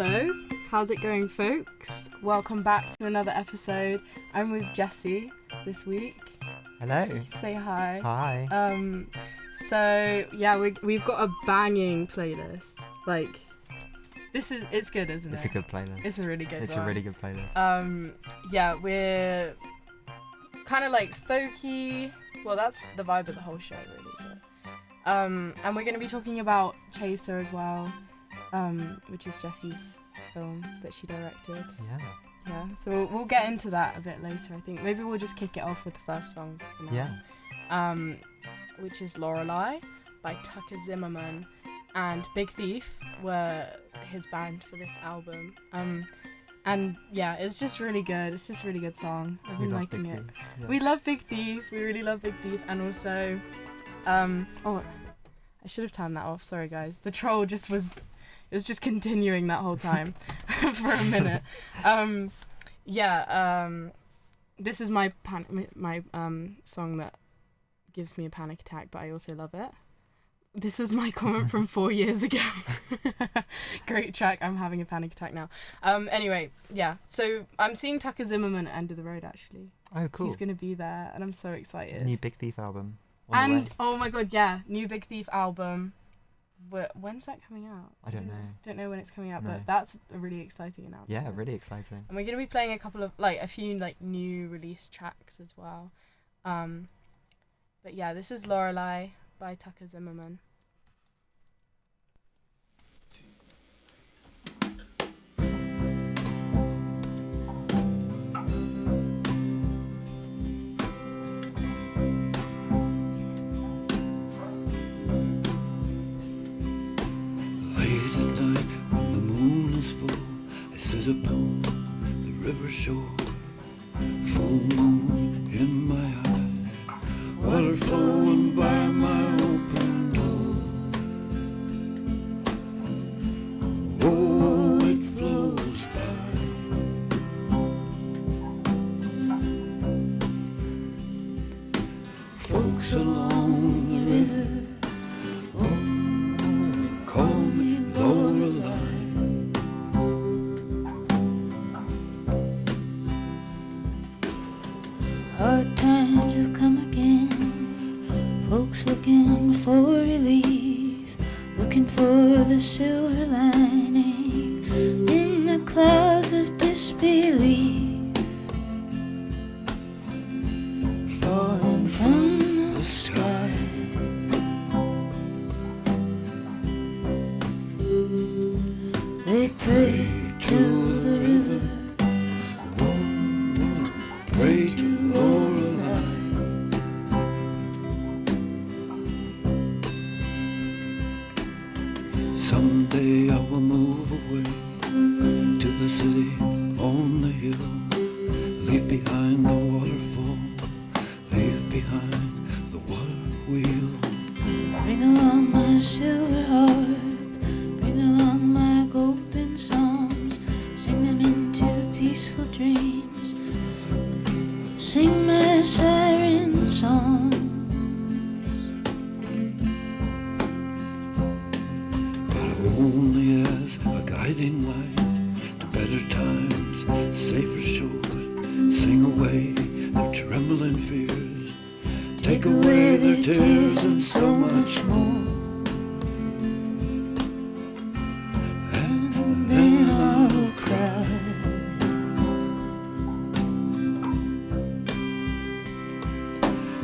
Hello, how's it going, folks? Welcome back to another episode. I'm with Jessie this week. Hello. Say hi. Hi. So yeah, we've got a banging playlist. Like, it's good, isn't it? It's a good playlist. It's a really good. It's one. a really good playlist. Yeah, we're kind of like folky. Well, that's the vibe of the whole show, really. But, and we're gonna be talking about Chaser as well, which is Jessie's film that she directed. Yeah. So we'll get into that a bit later. I think maybe we'll just kick it off with the first song. For now. Yeah. Which is Lorelei by Tucker Zimmerman, and Big Thief were his band for this album. And yeah, it's just really good. It's just a really good song. I've been liking it. Yeah. We love Big Thief. We really love Big Thief. And also, oh, I should have turned that off. Sorry, guys. The troll it was just continuing that whole time for a minute. This is my song that gives me a panic attack, but I also love it. This was my comment from 4 years ago. Great track. I'm having a panic attack now. Anyway, yeah. So I'm seeing Tucker Zimmerman at End of the Road, actually. Oh, cool. He's going to be there, and I'm so excited. New Big Thief album. Oh my god, yeah. New Big Thief album. When's that coming out? I don't know. Don't know when it's coming out, No. but that's a really exciting announcement. Yeah, really exciting. And we're going to be playing a few new release tracks as well. But yeah, this is Lorelei by Tucker Zimmerman. Upon the river shore, full moon in my eyes, water flowing by my open door. Oh, it flows by. Folks along the river, oh, call me Lorelei. Hard times have come again, folks looking for relief, looking for the silver lining in the clouds of disbelief, falling from the sky. They pray to the river, pray to Lorelei. Someday I will move away to the city on the hill, leave behind the waterfall, leave behind the water wheel. Bring along my silver harp, bring along my golden songs, sing them into peaceful dreams, sing my siren song. But only as a guiding light to better times, safer shores, sing away their trembling fears, take away their tears and so much more. And then I'll cry.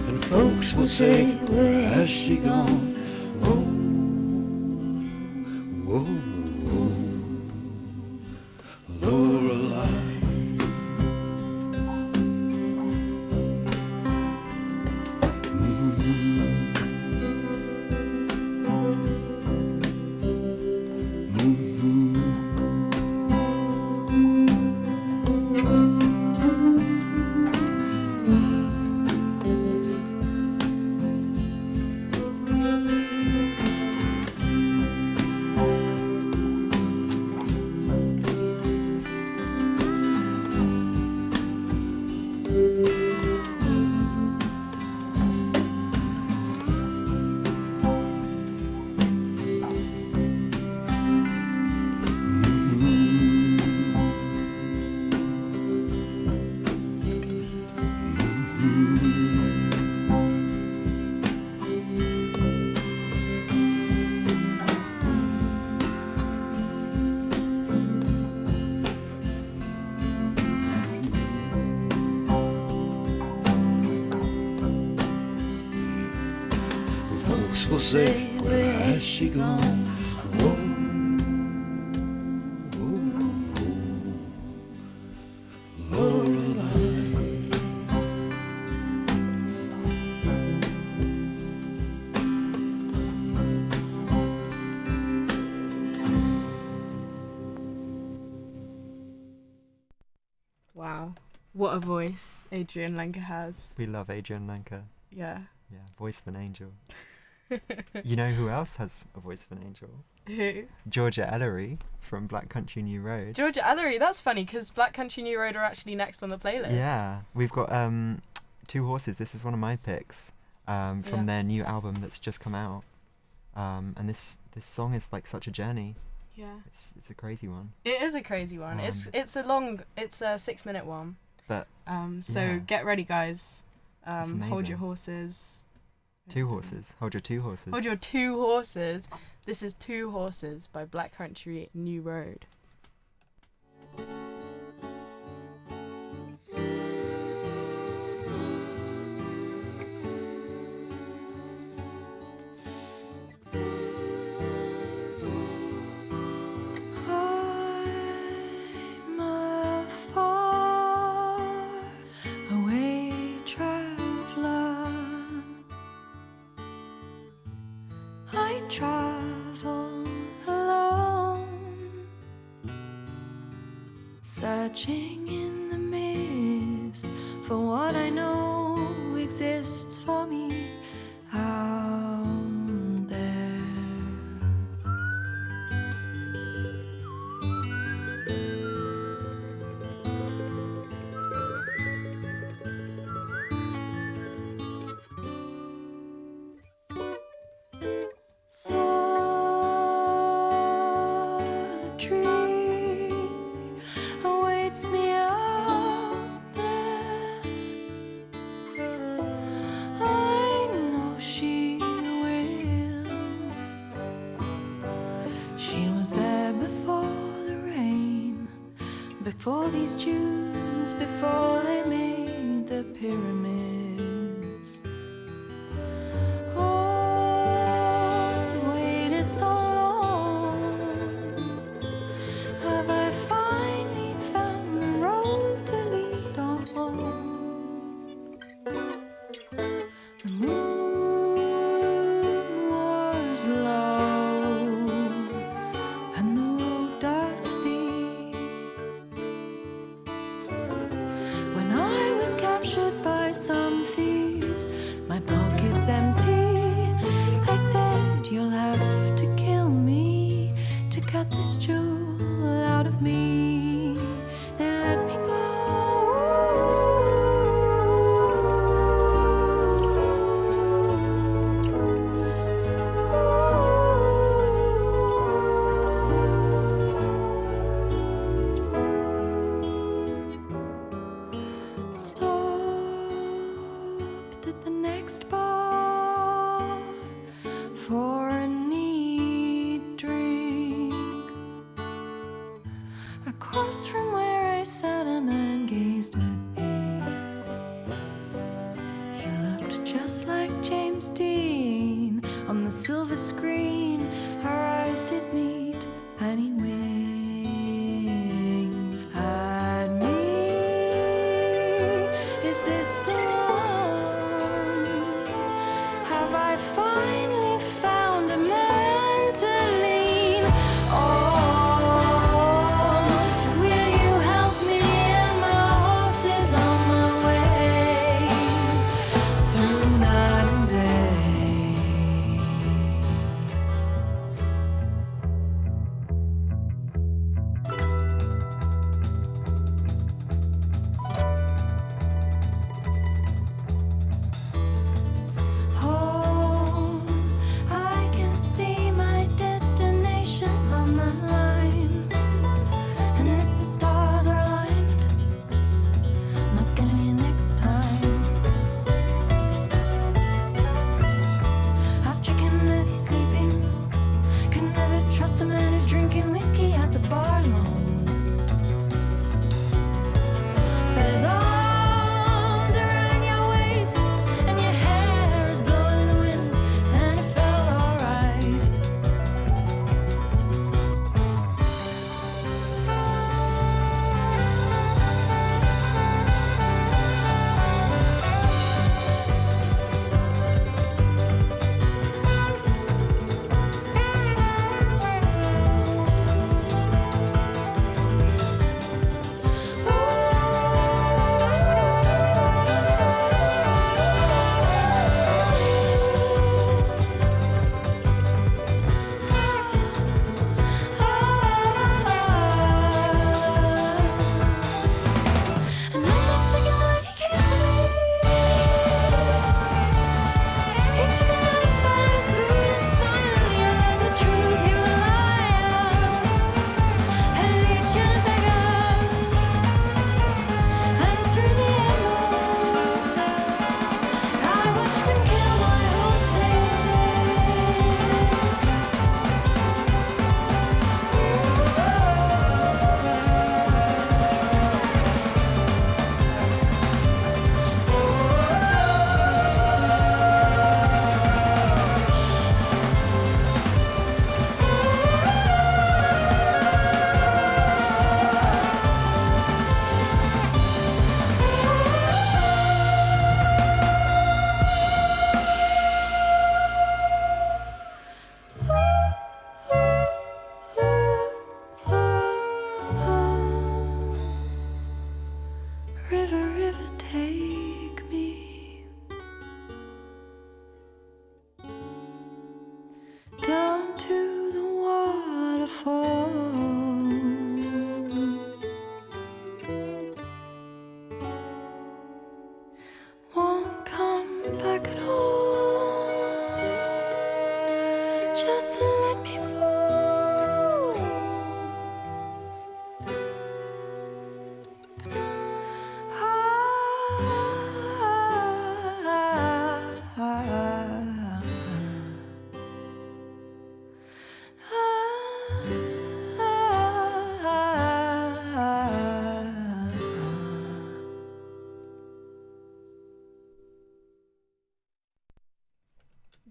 And folks will say, where has she gone? Oh, whoa, whoa, Lorelei. Folks will say, where has she gone? Whoa, whoa, whoa. Lorelei. Wow. What a voice Adrian Lenker has. We love Adrian Lenker. Yeah. Yeah, voice of an angel. You know who else has a voice of an angel? Who? Georgia Ellery from Black Country New Road. Georgia Ellery. That's funny because Black Country New Road are actually next on the playlist. Yeah, we've got Two Horses. This is one of my picks from Yeah. their new album that's just come out. And this song is like such a journey. Yeah. It's a crazy one. It is a crazy one. It's a 6-minute one. But So yeah. get ready, guys. It's Hold amazing. your horses. Two horses. Hold your two horses. Hold your two horses. This is Two Horses by Black Country New Road. I'm a far away traveler. I travel alone, searching in the mist for what I know exists for me out there. Solitary awaits me out there. I know she will. She was there before the rain, before these dunes, before they made the pyramids. Oh, waited so long. Have I finally found the road to lead on home? The moon was low and the road dusty when I was captured by some thieves, my pockets empty. I said, you'll have to kill me to cut this jewel out of me. They let me go. Stopped at the next bar for a neat drink. Across from where I sat, a man gazed at me. He looked just like James Dean on the silver screen. Our eyes did meet, and he winked at me. Is this the one? Have I finally found a man to lean on? Will you help me and my horses on my way through night and day?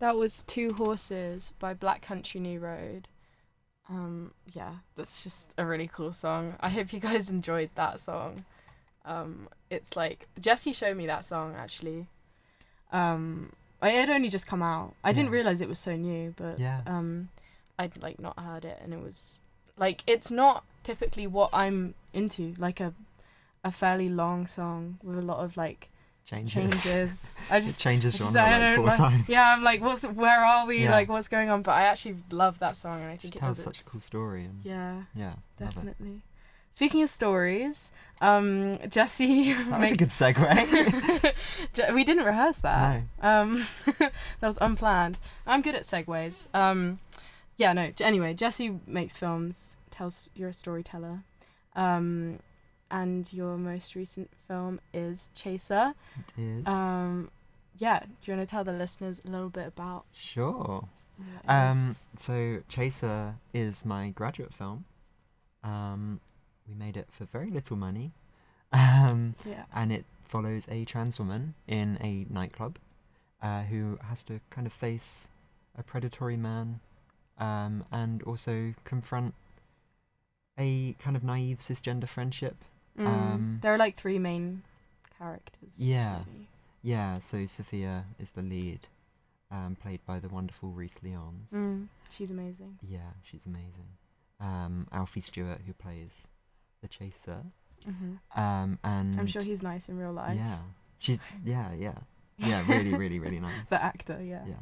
That was Two Horses by Black Country New Road. Yeah, that's just a really cool song. I hope you guys enjoyed that song. It's like Jesse showed me that song actually. It had only just come out. I didn't realize it was so new, but I'd like not heard it, and it was like it's not typically what I'm into, like a fairly long song with a lot of like changes. I just it changes genre like 4 times. Yeah, I'm like, where are we? Yeah. Like, what's going on? But I actually love that song, and I think It it tells does such a cool story. And Yeah, love it. definitely. Speaking of stories, Jesse. That was a good segue. We didn't rehearse that. No. That was unplanned. I'm good at segues. Anyway, Jesse makes films. You're a storyteller. And your most recent film is Chaser. It is. Do you want to tell the listeners a little bit about? Sure. what it is? So Chaser is my graduate film. We made it for very little money. And it follows a trans woman in a nightclub who has to kind of face a predatory man and also confront a kind of naive cisgender friendship. There are like 3 main characters. Yeah. Really. Yeah, so Sophia is the lead, played by the wonderful Reese Leons. She's amazing. Yeah, she's amazing. Alfie Stewart, who plays the chaser. And I'm sure he's nice in real life. Yeah, she's really, really, really nice. The actor, yeah. Yeah.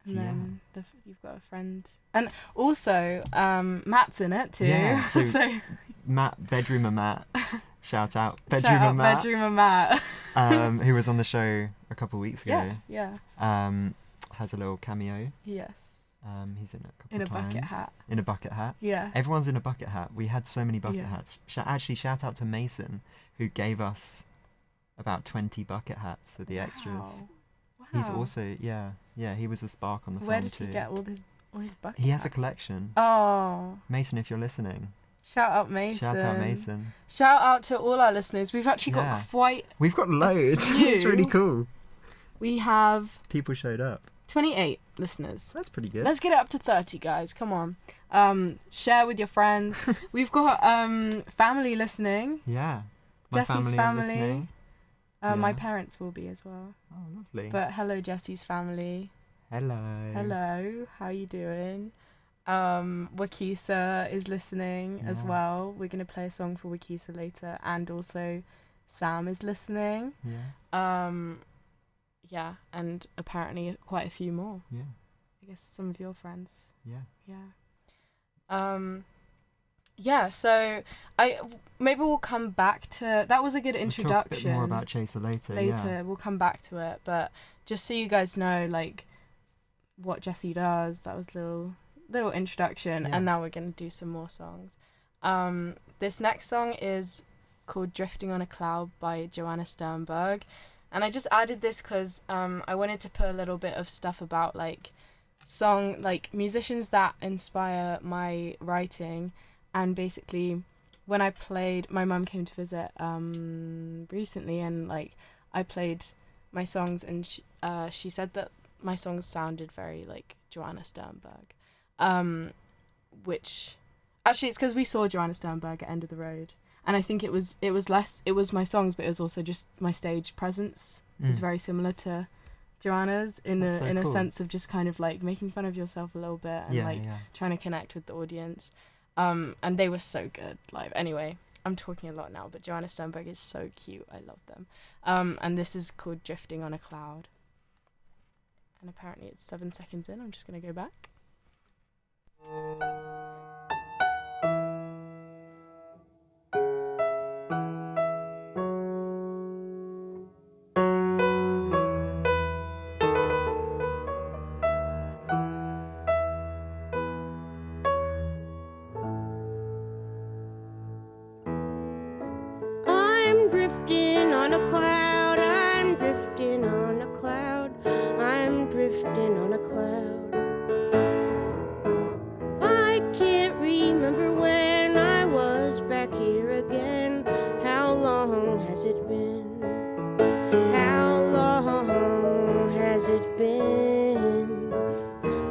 And then you've got a friend, and also Matt's in it too. Yeah, so Bedroomer Matt. Shout out Bedroomer Matt. Who was on the show a couple of weeks ago. Yeah. Has a little cameo. Yes. He's in it a couple of times. In a bucket hat. Yeah. Everyone's in a bucket hat. We had so many bucket hats. Actually, shout out to Mason, who gave us about 20 bucket hats for the extras. Wow. He's also he was a spark on the film too. Where did he get all his bucket He has hats? a collection. Oh. Mason, if you're listening. Shout out Mason. Shout out to all our listeners. We've actually got We've got loads. It's really cool. We have people showed up. 28 listeners. That's pretty good. Let's get it up to 30, guys. Come on. Share with your friends. We've got family listening. Yeah. Jesse's family. Listening. My parents will be as well. Oh, lovely. But hello, Jesse's family. Hello. How you doing? Wakisa is listening as well. We're going to play a song for Wakisa later. And also Sam is listening. Yeah. And apparently quite a few more. Yeah. I guess some of your friends. Yeah. So maybe we'll come back to that. Was a good introduction. We'll talk a bit more about Chaser later. We'll come back to it, but just so you guys know, like, what Jesse does. That was a little introduction, and now we're gonna do some more songs. This next song is called "Drifting on a Cloud" by Joanna Sternberg, and I just added this because I wanted to put a little bit of stuff about like musicians that inspire my writing. And basically, when I played, my mum came to visit recently, and like I played my songs, and she said that my songs sounded very like Joanna Sternberg, which actually it's because we saw Joanna Sternberg at End of the Road, and I think it was my songs, but it was also just my stage presence. It's very similar to Joanna's in a sense of just kind of like making fun of yourself a little bit and trying to connect with the audience. And they were so good live. Anyway, I'm talking a lot now, but Joanna Sternberg is so cute. I love them. And this is called Drifting on a Cloud. And apparently it's 7 seconds in. I'm just going to go back. Drifting on a cloud, I'm drifting on a cloud, I'm drifting on a cloud. I it been?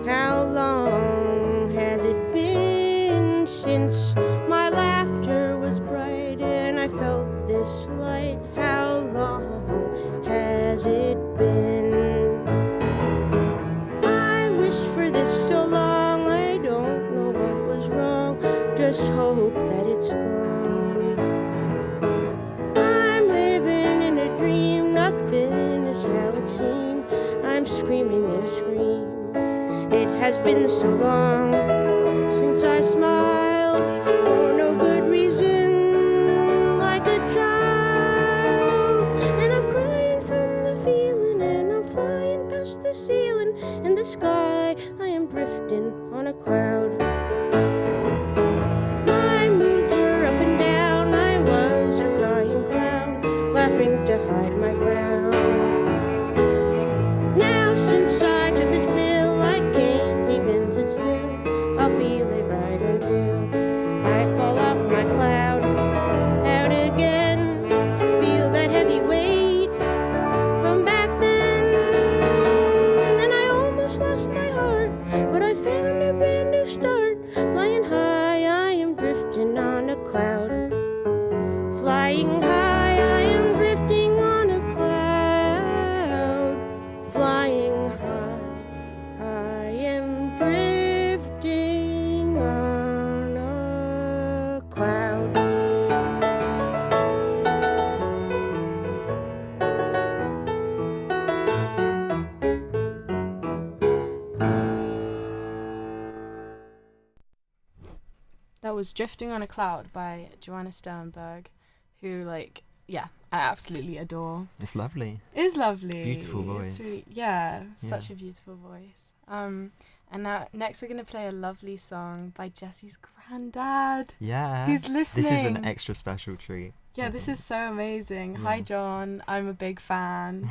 How long has it been since my laughter was bright and I felt this light? How long has it been? I wished for this so long, I don't know what was wrong, just hope that it's gone. I'm living in a dream, nothing is how it seemed. I'm screaming in a scream. It has been so long since I smiled for no good reason, like a child. And I'm crying from the feeling, and I'm flying past the ceiling. In the sky, I am drifting on a cloud. My moods were up and down, I was a crying clown, laughing to hide my frown. Now since I took this pill, I can't even sit still. I'll feel it right until I fall off my cloud. Out again, feel that heavy weight from back then. And I almost lost my heart, but I found a brand new start. Flying high, I am drifting on a cloud. Flying high, I am drifting on a cloud. Flying high, I am drifting on a cloud. That was Drifting on a Cloud by Joanna Sternberg, who, like, yeah, I absolutely adore. It's lovely. Is lovely. Beautiful voice. It's really, yeah, such Yeah. a beautiful voice. And now next we're gonna play a lovely song by Jesse's granddad. Yeah. Who's listening? This is an extra special treat. Yeah, I this think. is so amazing. Hi Yeah. John, I'm a big fan.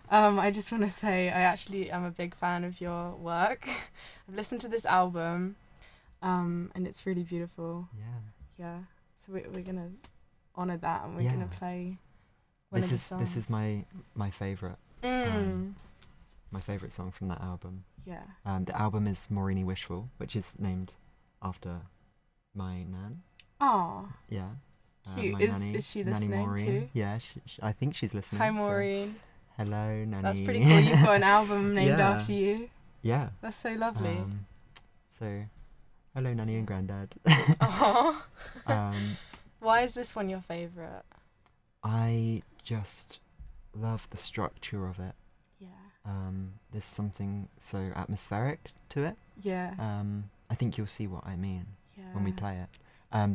I just want to say I actually am a big fan of your work. I've listened to this album, and it's really beautiful. Yeah. Yeah, so we're gonna honor that, and we're Yeah. gonna play one of the songs. This is my favorite. My favorite song from that album. Yeah. The album is Morini Wishful, which is named after my nan. Oh, Yeah. cute. My Is nanny, she Nanny listening Maureen. too? Yeah, I think she's listening. Hi so Maureen. hello, Nanny. That's pretty cool. You've got an album named Yeah. after you. Yeah. That's so lovely. So, hello, Nanny and Granddad. Aww. um, Why is this one your favourite? I just love the structure of it. Yeah. There's something so atmospheric to it. Yeah. I think you'll see what I mean Yeah. when we play it.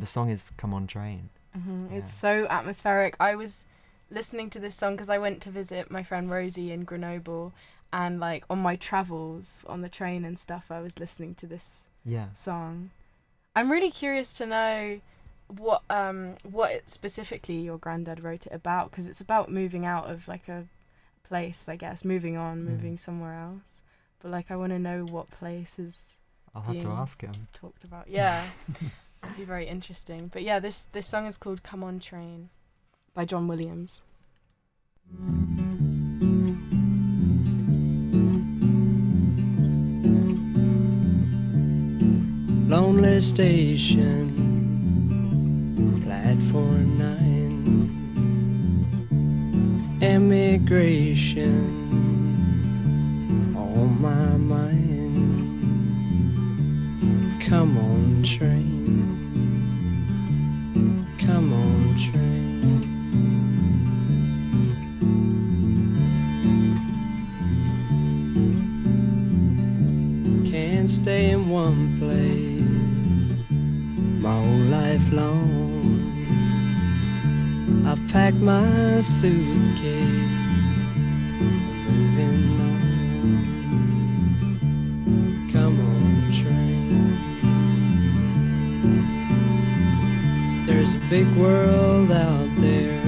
The song is Come On Train. Yeah. It's so atmospheric. I was listening to this song because I went to visit my friend Rosie in Grenoble, and like on my travels on the train and stuff, I was listening to this Yeah. song. I'm really curious to know what specifically your granddad wrote it about, because it's about moving out of like a place, I guess, moving on, moving somewhere else. But like, I want to know what place is I'll have to being ask him. talked about. Yeah, it'd be very interesting. But yeah, this song is called "Come On Train" by John Williams. Lonely station, platform 9, emigration on my mind. Come on, train, come on, train. Can't stay in one place my whole life long. I've packed my suitcase, moving on. Come on, train. There's a big world out there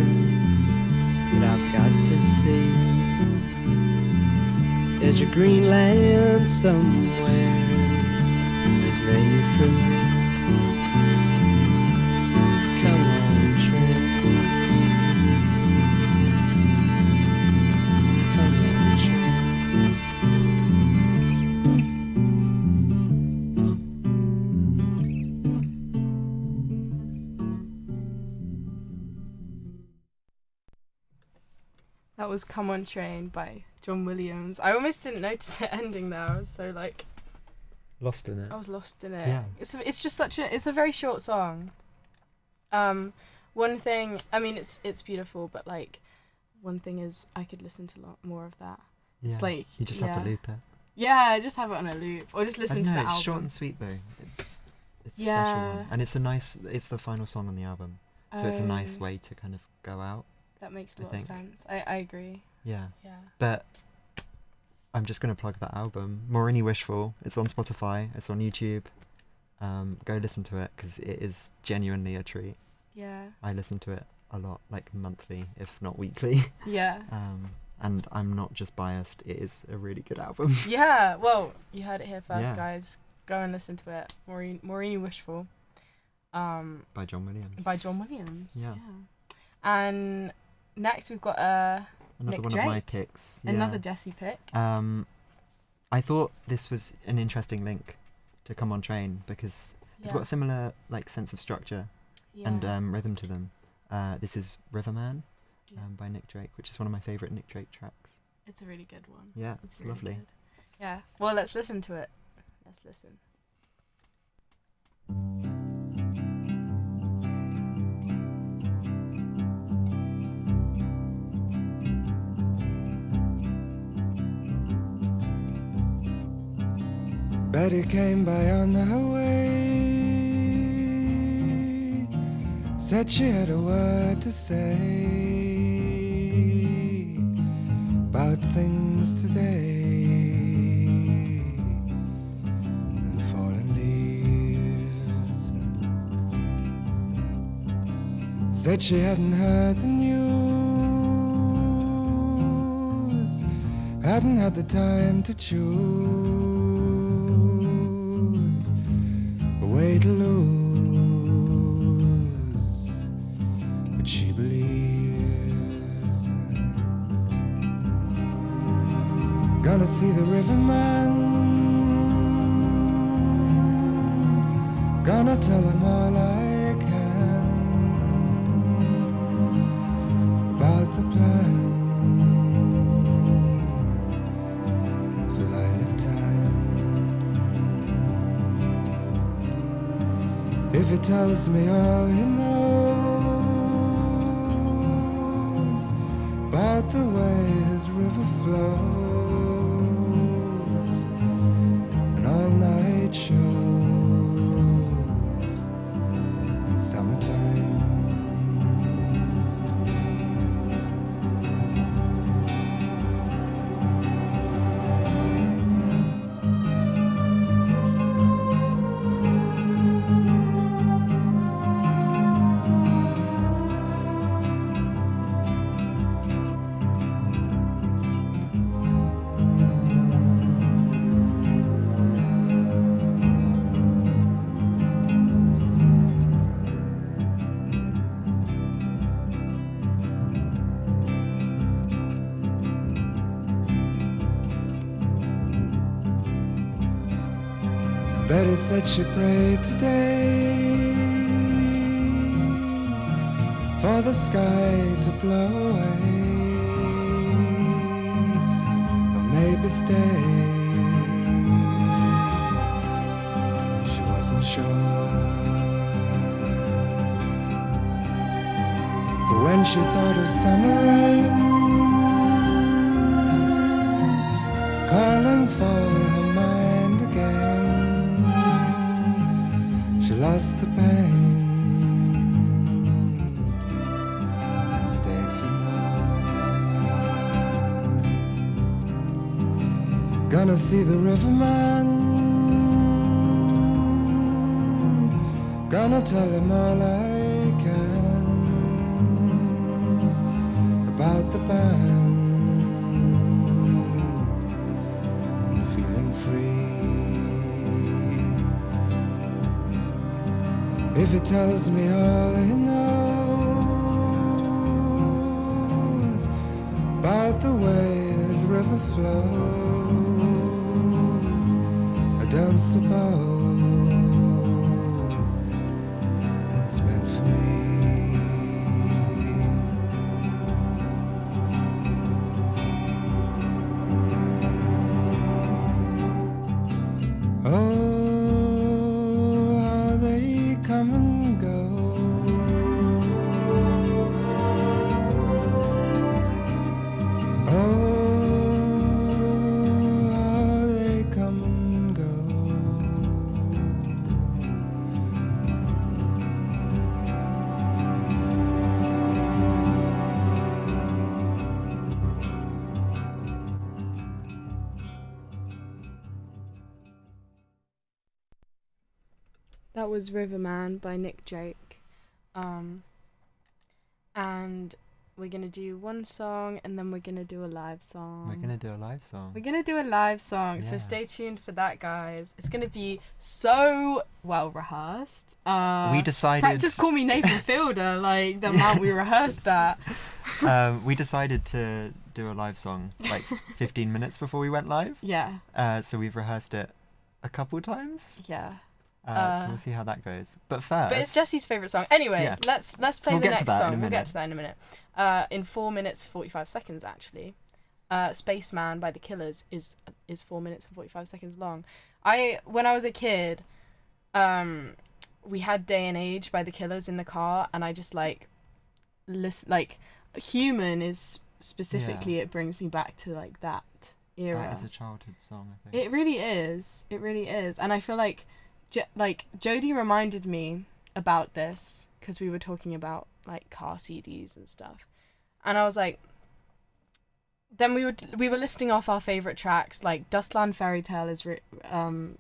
that I've got to see. There's a green land somewhere that's made for me. Come on, train. Come on, train. That was Come On Train by John Williams. I almost didn't notice it ending there. I was so like... Lost in it. I was lost in it. Yeah. It's just it's a very short song. One thing, I mean, it's beautiful, but like, one thing is I could listen to a lot more of that. It's like... You just have to loop it. Yeah, just have it on a loop. Or just listen to the it's album. short and sweet though. It's a special Yeah. one. And it's the final song on the album. So it's a nice way to kind of go out. That makes a I lot of think. sense. I agree. Yeah. Yeah. But I'm just going to plug that album, Morini Wishful. It's on Spotify. It's on YouTube. Go listen to it because it is genuinely a treat. Yeah. I listen to it a lot, like monthly, if not weekly. Yeah. And I'm not just biased. It is a really good album. Yeah. Well, you heard it here first, Yeah. guys. Go and listen to it. Morini Wishful. By John Williams. By John Williams. Yeah. And next we've got Another Nick one Drake. of my picks. Yeah. Another Jesse pick. I thought this was an interesting link to Come On Train because they've got a similar like sense of structure and rhythm to them. This is Riverman by Nick Drake, which is one of my favourite Nick Drake tracks. It's a really good one. Yeah, it's really lovely. good. Yeah. Well, let's listen to it. Let's listen. Betty came by on her way, said she had a word to say about things today and fallen leaves. Said she hadn't heard the news, hadn't had the time to choose a way to lose, but she believes. Gonna see the riverman, gonna tell him all I can about the plan for lilac time. If he tells me all he knows about the way his river flows and all night shows in summertime. Betty said she prayed today for the sky to blow away, or maybe stay. She wasn't sure. For when she thought of summer rain calling for her mind again, she lost the pain and stayed for more. Gonna see the riverman, gonna tell him all I can about the band, feeling free. If he tells me all he knows about the way his river flows, I don't suppose it's meant for me. That was Riverman by Nick Drake. And we're going to do one song and then we're going to do a live song. We're going to do a live song. We're going to do a live song, so Yeah. stay tuned for that, guys. It's going to be so well rehearsed. We decided... Just call me Nathan Fielder, like the amount we rehearsed that. We decided to do a live song like 15 minutes before we went live. Yeah, So we've rehearsed it a couple times. yeah. So we'll see how that goes. But first... But it's Jesse's favourite song. Anyway, Yeah. let's play We'll the get to next that in a song. We'll get minute. to that in a minute. In 4 minutes 45 seconds, actually. Spaceman by The Killers is 4 minutes and 45 seconds long. When I was a kid, we had Day and Age by The Killers in the car, and I just Human is specifically, it brings me back to like that era. That is a childhood song, I think. It really is. It really is. And I feel like Jodie reminded me about this because we were talking about like car CDs and stuff. And I was like, then we were listing off our favorite tracks, like Dustland Fairy Tale is Dustland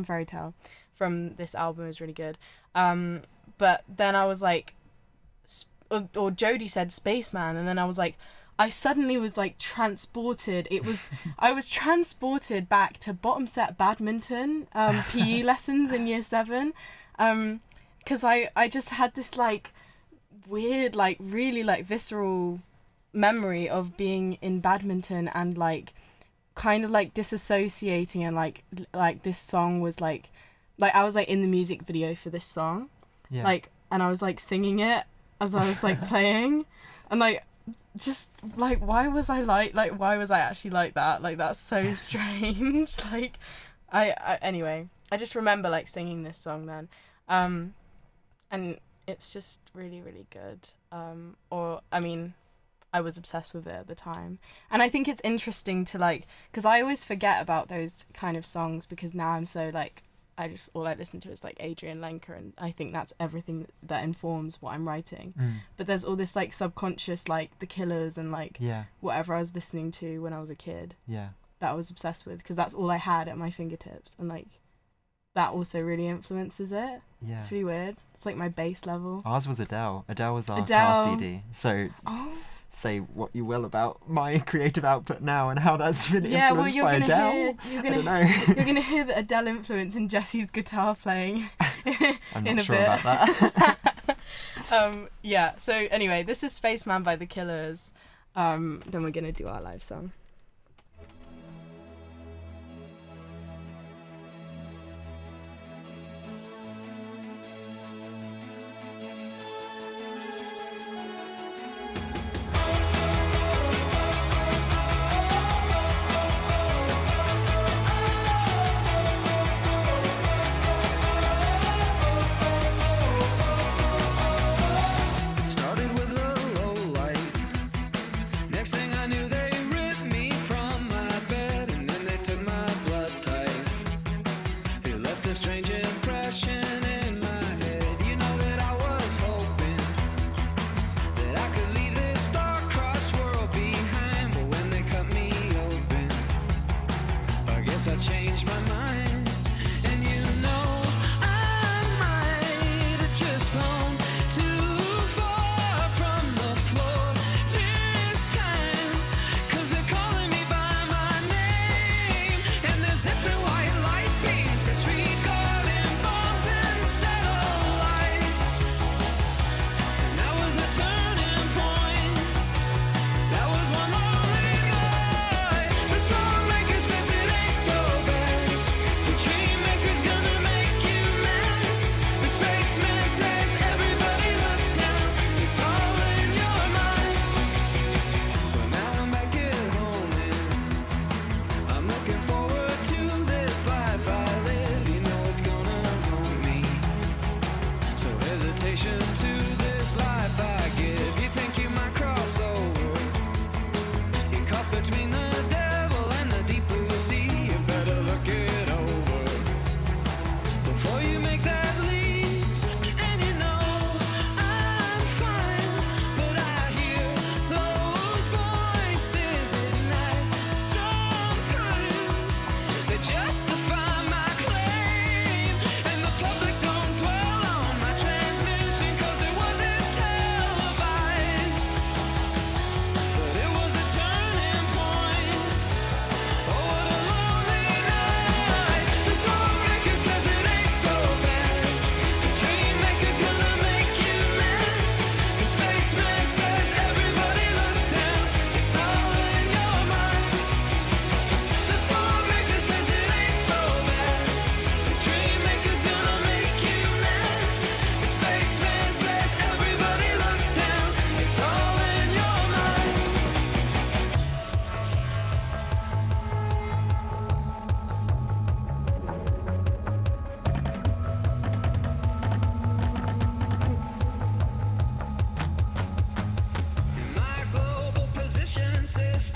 Fairy Tale from this album is really good. But then I was like, or Jodie said Spaceman, and then I was like, I suddenly was like transported. I was transported back to bottom set badminton PE lessons in year 7, because I just had this like weird, like really like visceral memory of being in badminton and like kind of like disassociating, and like this song was like I was like in the music video for this song, Yeah. like, and I was like singing it as I was like playing, and like just like why was I actually like that? Like that's so strange. Like I anyway, I just remember like singing this song then, and it's just really, really good. I was obsessed with it at the time, and I think it's interesting to like, because I always forget about those kind of songs because now I'm so like, all I listen to is like Adrian Lenker, and I think that's everything that informs what I'm writing. But there's all this like subconscious, like The Killers and like whatever I was listening to when I was a kid that I was obsessed with, because that's all I had at my fingertips, and like that also really influences it. Yeah. It's really weird. It's like my base level. Ours was Adele. Adele was our Adele. car CD. So say what you will about my creative output now and how that's been influenced by Adele. I don't know. You're gonna hear the Adele influence in Jesse's guitar playing. I'm in not a sure bit. about that. Yeah. So anyway, this is Spaceman by The Killers. Then we're gonna do our live song. It started with a low light. Next thing I knew, they ripped me from my bed, and then they took my blood type. It left a strange impression in my head. You know that I was hoping that I could leave this star-crossed world behind, but when they cut me open, I guess I changed my mind. And you know, I might have just flown too far from the floor this time, 'cause they're calling me by my name, and they're zipping white light beams, disregarding bombs and satellites. And that was a turning point. That was one lonely night. The storm maker says it ain't so bad. The dream maker's gonna make you mad. The spaceman says everybody look down. It's all in your mind. But now I'm back at home and I'm looking forward to this life I live. You know it's gonna haunt me. So hesitation to this life I give. You think you might cross over. You're caught between the devil and the deep blue sea. You better look it over before you make that leap. And you know I'm fine, but I hear those voices at night. Sometimes they justify my claim, and the plot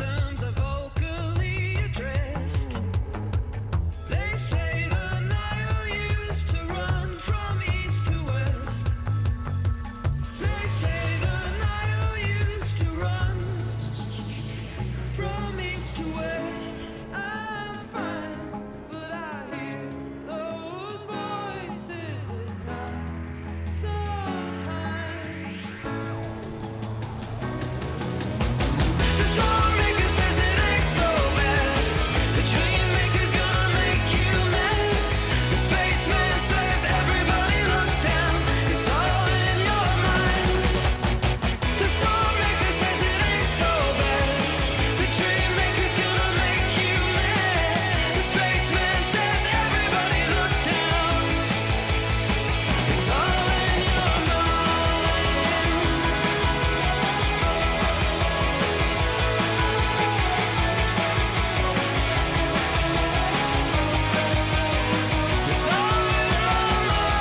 terms are vocally addressed. They say the Nile used to run from east to west. They say the Nile used to run from east to west. I'm fine, but I hear those voices at night sometimes. The storm maker says it ain't so bad. The dream maker's gonna make you mad. The spaceman says everybody look down. It's all in your mind. The storm maker says it ain't so bad. The dream maker's gonna make you mad. The spaceman says everybody look down. It's all in your mind. It's all in your mind.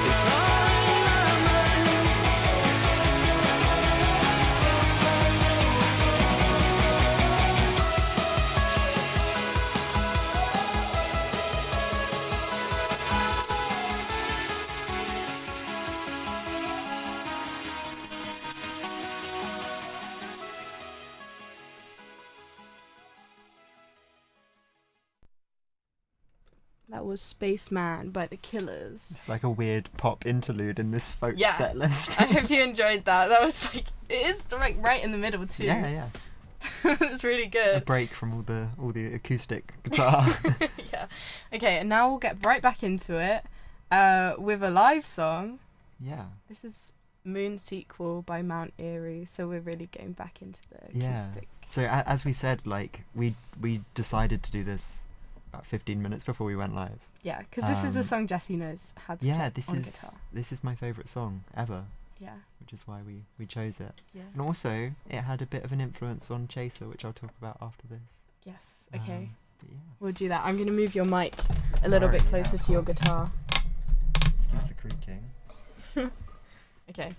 It's all in your mind. That was Spaceman by The Killers. It's like a weird pop interlude in this folk Yeah. set list. I hope you enjoyed that. That was like, it is like right in the middle too. yeah. It's really A good. break from all the acoustic guitar. Yeah. Okay, and now we'll get right back into it with a live song. Yeah. This is Moon Sequel by Mount Erie, so we're really getting back into the Yeah. acoustic. So as we said, like we decided to do this about 15 minutes before we went live. Yeah, because this is the Um, song Jesse knows how to Yeah, play on guitar. this is my favourite song ever, Yeah, which is why we chose it. yeah. And also, it had a bit of an influence on Chaser, which I'll talk about after this. Yes, okay. But yeah. We'll do that. I'm going to move your mic a little Sorry, bit yeah, closer of to your course. guitar. Excuse the creaking. Okay.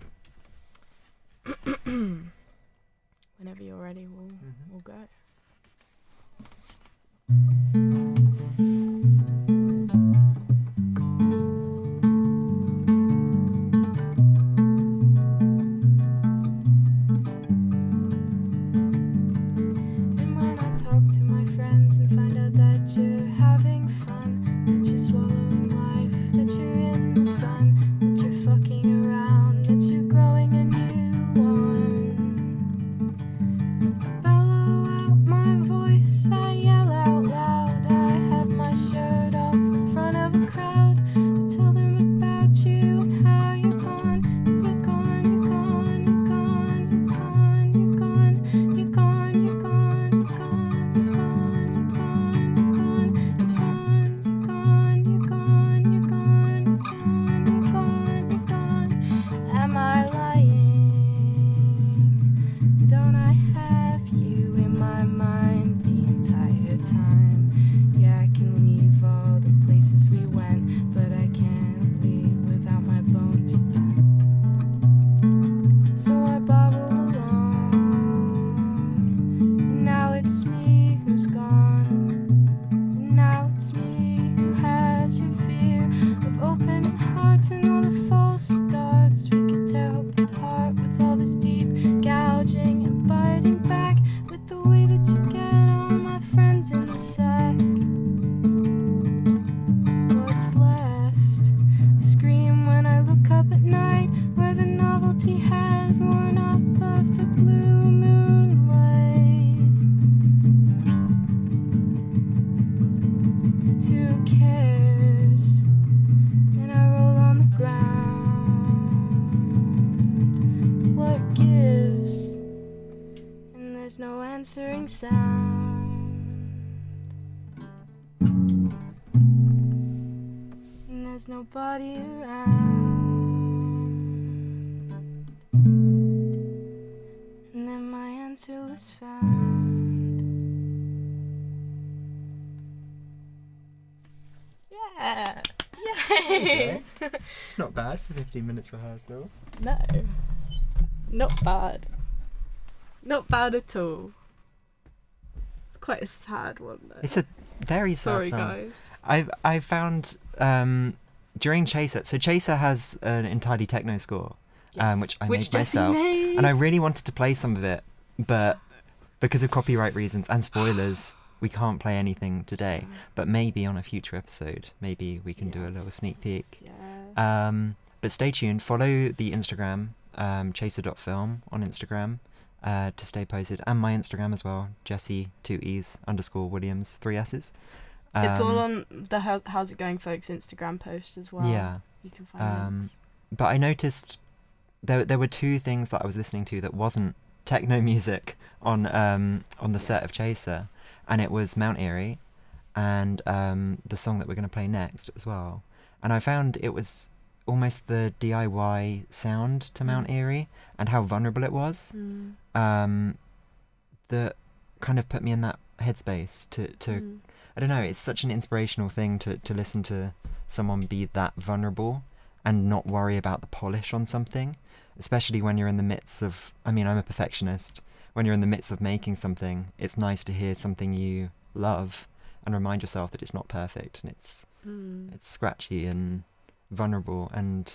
Whenever you're ready, we'll go. And when I talk to my friends and find out that you're having fun, that you're swallowing life, that you're in the sun, that you're fucking around, that you're growing a new one. Bellow out my voice, I yell out loud. I have my shirt off in front of a crowd. I tell them about you and how you're gone. You're gone, you're gone, you're gone, you're gone, you're gone, you're gone, you're gone, you're gone, you're gone, you're gone, you're gone, you're gone, you're gone, you're gone, you're gone. Am I lying? Don't I have you in my mind the entire time? Yeah, I can leave all the places we went, but I can't leave without my bones back. So I bobble along, and now it's me who's gone, and now it's me who has your fear of open hearts and all the false starts we could tear hope apart with all this deep gouging and biting back with the way that you get all my friends in the sack. What's left? I scream when I look up at night where the novelty has worn off of the blue moonlight. Who cares? And I roll on the ground. What gives? And there's no answering sound. And there's nobody around. And then my answer was found. Yeah! Yay! It's not bad for 15 minutes rehearsal. No. Not bad. Not bad at all. It's quite a sad one though. It's a very sad Sorry song. guys. I found during Chaser, so Chaser has an entirely techno score, Yes. which I Which made Jessie myself, made. and I really wanted to play some of it, but because of copyright reasons and spoilers, we can't play anything today. But maybe on a future episode, maybe we can do a little sneak peek. Yeah. But stay tuned. Follow the Instagram, chaser.film on Instagram, to stay posted, and my Instagram as well, Jessie 2Es _ Williams 3 S's. It's all on the How's It Going Folks Instagram post as well. Yeah. You can find links. But I noticed there were two things that I was listening to that wasn't techno music on the set of Chaser, and it was Mount Eerie and the song that we're going to play next as well. And I found it was almost the DIY sound to Mount Eerie and how vulnerable it was, that kind of put me in that headspace to I don't know, it's such an inspirational thing to listen to someone be that vulnerable and not worry about the polish on something, especially when you're in the midst of, I mean, I'm a perfectionist. When you're in the midst of making something, it's nice to hear something you love and remind yourself that it's not perfect and it's scratchy and vulnerable. And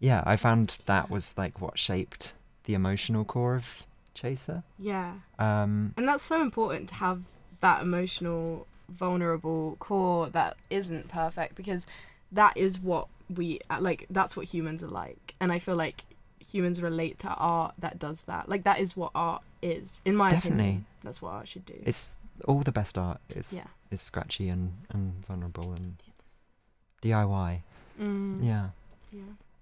yeah, I found that was like what shaped the emotional core of Chaser. Yeah. And that's so important to have that emotional, vulnerable core that isn't perfect, because that is what we like, that's what humans are like. And I feel like humans relate to art that does that. Like, that is what art is, in my opinion. That's what art should do. It's all the best art is scratchy and vulnerable and DIY. Yeah.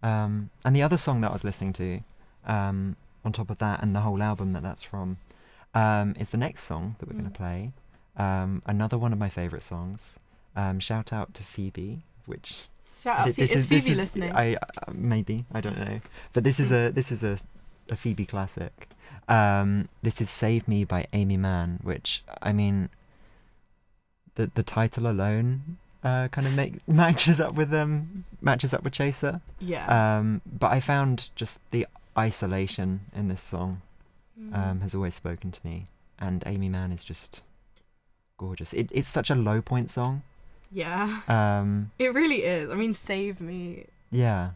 And the other song that I was listening to, on top of that and the whole album that's from, is the next song that we're going to play. Another one of my favourite songs. Shout out to Phoebe, which... Shout out, is Phoebe listening? Maybe, I don't know. But this is a Phoebe classic. This is Save Me by Amy Mann, which, I mean, the title alone kind of matches up with Chaser. Yeah. But I found just the isolation in this song has always spoken to me, and Amy Mann is just gorgeous. It's such a low point song. Yeah. It really is. I mean, Save Me. Yeah.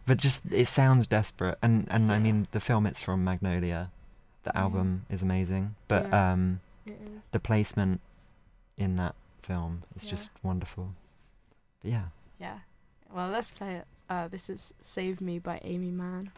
But just, it sounds desperate. And I mean, the film it's from, Magnolia, the album is amazing. But it is. the placement in that film is just wonderful. But yeah. Yeah. Well, let's play it. This is Save Me by Amy Mann.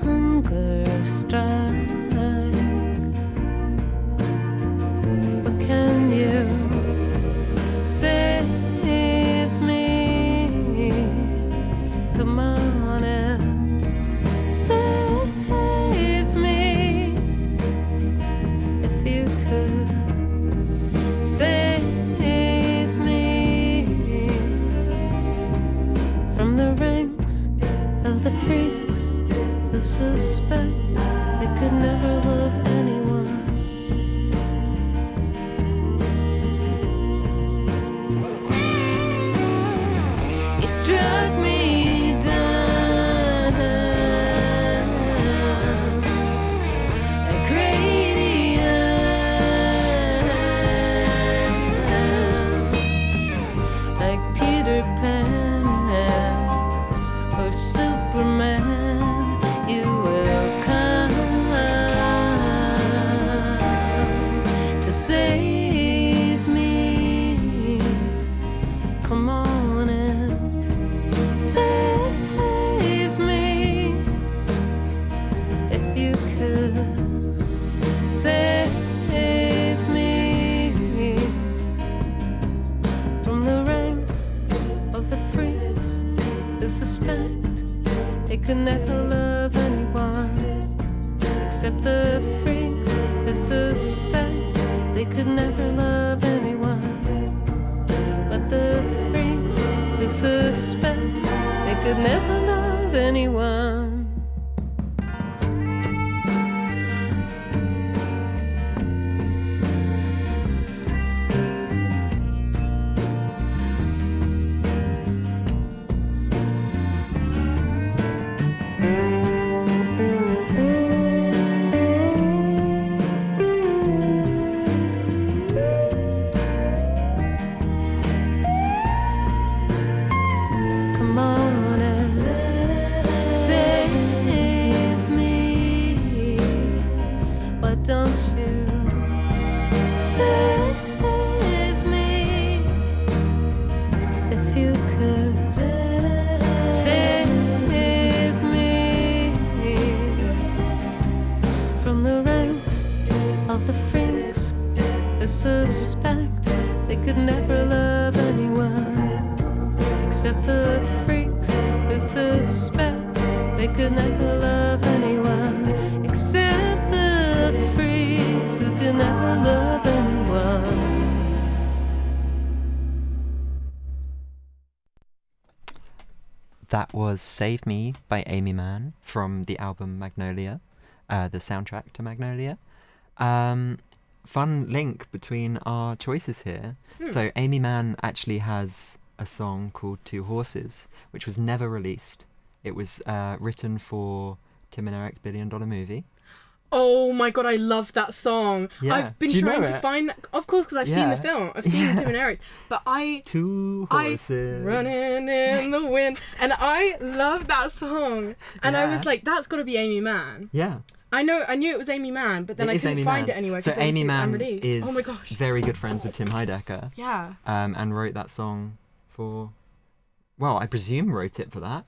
Hunger strike. struck me down. A gradient, like Peter Pan or Superman, you will come to save me. Come on and save me if you could. Save me from the ranks of the freaks who suspect they could never love anyone except the freaks who suspect they could never love anyone. But the freaks who suspect they could never love anyone. Come on and save me. Why don't you save me if you could? Save me from the ranks of the freaks who suspect they could never love anyone except the freaks who suspect they could never love anyone except the freaks who could never love anyone. That was Save Me by Amy Mann from the album Magnolia, the soundtrack to Magnolia. Fun link between our choices here. So Amy Mann actually has a song called Two Horses, which was never released. It was written for Tim and Eric's $1 Billion Movie. Oh my god, I love that song. Yeah. I've been Do you know trying to it? find that. Of course, because I've seen the Yeah. film. I've seen Tim and Eric's. But Two horses. running in the wind. And I love that song. And I was Yeah. like, that's got to be Amy Mann. Yeah. I knew it was Amy Mann, but then It I is couldn't Amy find Mann. it anywhere So because Amy it's Mann unreleased. is Oh my gosh. very good friends with Tim Heidecker. Yeah. And wrote that song for, well, I presume wrote it for that.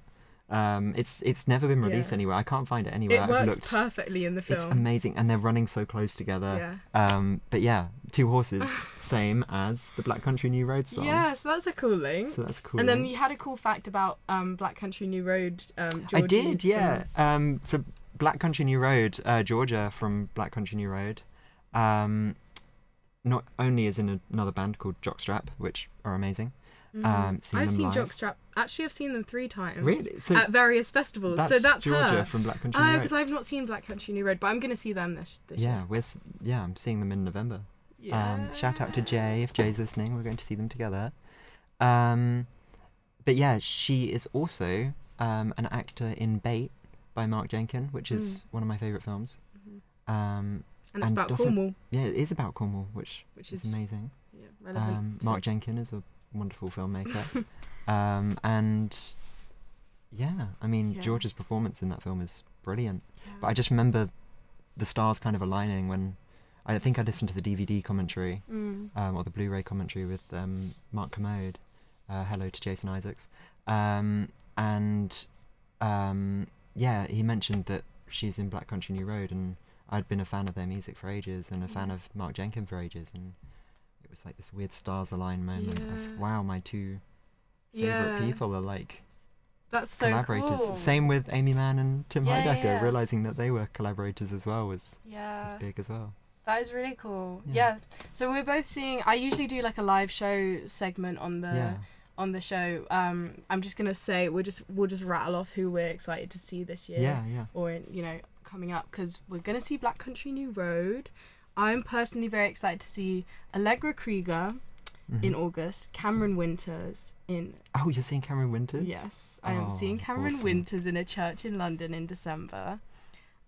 It's never been released Yeah. anywhere. I can't find it anywhere. It I've works looked. perfectly in the film. It's amazing, and they're running so close together. But yeah, Two Horses, same as the Black Country New Road song. Yeah, so that's a cool link. So that's cool. And then you had a cool fact about Black Country New Road. I Georgie did, yeah. from- So Black Country New Road, Georgia from Black Country New Road, not only is in another band called Jockstrap, which are amazing. Seen I've them seen live. Jockstrap. Actually, I've seen them 3 times. Really? So at various festivals. That's So that's Georgia her. from Black Country New Oh, Road. because I've not seen Black Country New Road, but I'm going to see them this Yeah, year. I'm seeing them in November. Yeah. Shout out to Jay if Jay's listening. We're going to see them together. But yeah, she is also an actor in Bait by Mark Jenkin, which is one of my favourite films. And it's about doesn't- Cornwall. Yeah, it is about Cornwall, which is is amazing. Yeah, relevant. Mark Jenkin is a wonderful filmmaker. And yeah, I mean, Yeah. George's performance in that film is brilliant. Yeah. But I just remember the stars kind of aligning when I think I listened to the DVD commentary or the Blu-ray commentary with Mark Commode. Hello to Jason Isaacs. Yeah, he mentioned that she's in Black Country New Road, and I'd been a fan of their music for ages and a fan of Mark Jenkin for ages, and it was like this weird stars align moment Yeah. of wow, my two favorite people are like That's so collaborators. cool. Same with Amy Mann and Tim Yeah, Heidecker. yeah. Realizing that they were collaborators as well was Yeah. big as well. That is really cool. Yeah. Yeah. So we're both seeing. I usually do like a live show segment on the Yeah. on the show. I'm just gonna say we'll just rattle off who we're excited to see this year. Yeah. Or coming up, because we're gonna see Black Country New Road. I'm personally very excited to see Allegra Krieger, in August, Cameron Winters in... Oh, you're seeing Cameron Winters? Yes, I am Oh, seeing Cameron awesome. Winters in a church in London in December.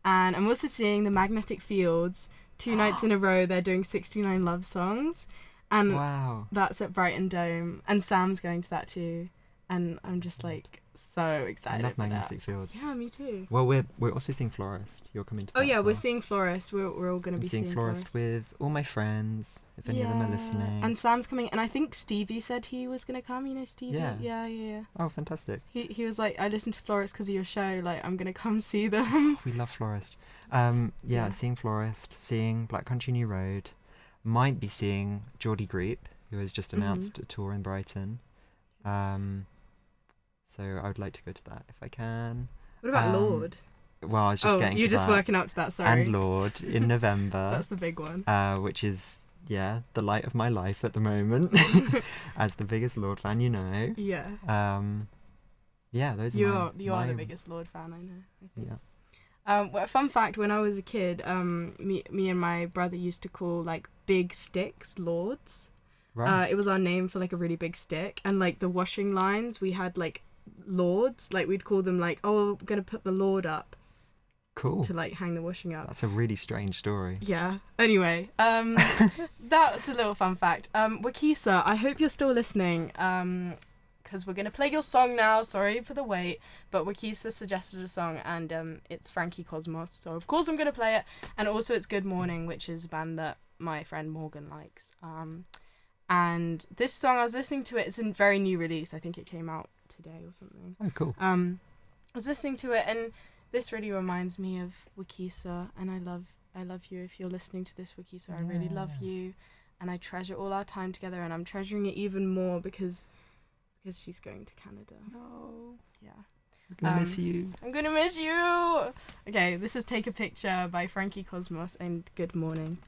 And I'm also seeing the Magnetic Fields 2 nights in a row. They're doing 69 love songs. And Wow. that's at Brighton Dome. And Sam's going to that too. And I'm just like so I excited love for that. Magnetic Fields. Yeah, me too. Well, we're also seeing Florist. You're coming to that Oh yeah, as we're well. seeing Florist. We're all going to I'm be seeing Florist with all my friends, if any of them are listening. And Sam's coming, and I think Stevie said he was going to come. You know Stevie? Yeah. Yeah. Oh, fantastic. He was like, I listened to Florist because of your show. Like, I'm going to come see them. We love Florist. Yeah. Seeing Florist, seeing Black Country New Road, might be seeing Geordie Greep, who has just announced a tour in Brighton. So I would like to go to that if I can. What about Um, Lord? Well, I was just getting you're to just that. working up to that, sorry. And Lord in November. That's the big one. Which is, the light of my life at the moment. As the biggest Lord fan, you know. Yeah. Those You are are my the biggest Lord fan, I know. I think. Yeah. Well, fun fact, when I was a kid, me and my brother used to call like big sticks Lords. Right. It was our name for like a really big stick, and like the washing lines, we had like Lords, like we'd call them like, oh, we're gonna put the Lord up Cool. to like hang the washing up. That's a really strange story. Yeah. Anyway, that's a little fun fact. Wakisa, I hope you're still listening. Because we're gonna play your song now. Sorry for the wait, but Wakisa suggested a song, and it's Frankie Cosmos. So of course I'm gonna play it. And also it's Good Morning, which is a band that my friend Morgan likes. And this song, I was listening to it. It's a very new release. I think it came out today or something. Oh, cool. I was listening to it, and this really reminds me of Wakisa, and I love you. If you're listening to this, Wakisa, I really love you, and I treasure all our time together, and I'm treasuring it even more because she's going to Canada. No. Yeah. I'm gonna miss you. I'm gonna miss you. Okay, this is Take a Picture by Frankie Cosmos and Good Morning.